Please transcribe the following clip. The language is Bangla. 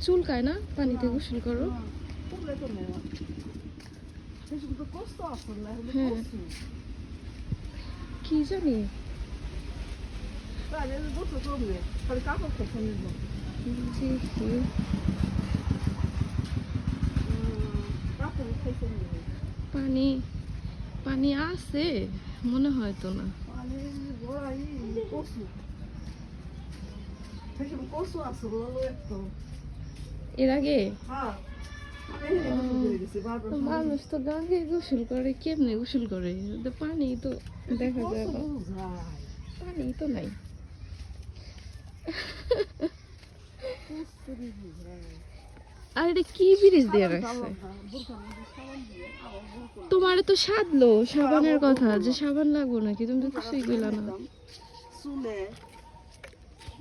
চুলকায় না পানিতে গোসল করো? হ্যাঁ কি জানি পানি পানি আছে মনে হয় তো না। এর আগে মানুষ তো গাঙ্গে গোসল করে, কেমনে গোসল করে? পানি তো দেখা যায় না, পানি তো নাই। আর এটা কি ব্রিজ দিয়ে রাখছে? তোমার তো সাধলো সাবানের কথা, যে সাবান লাগবো নাকি? তুমি তো কিছুই কইলা না।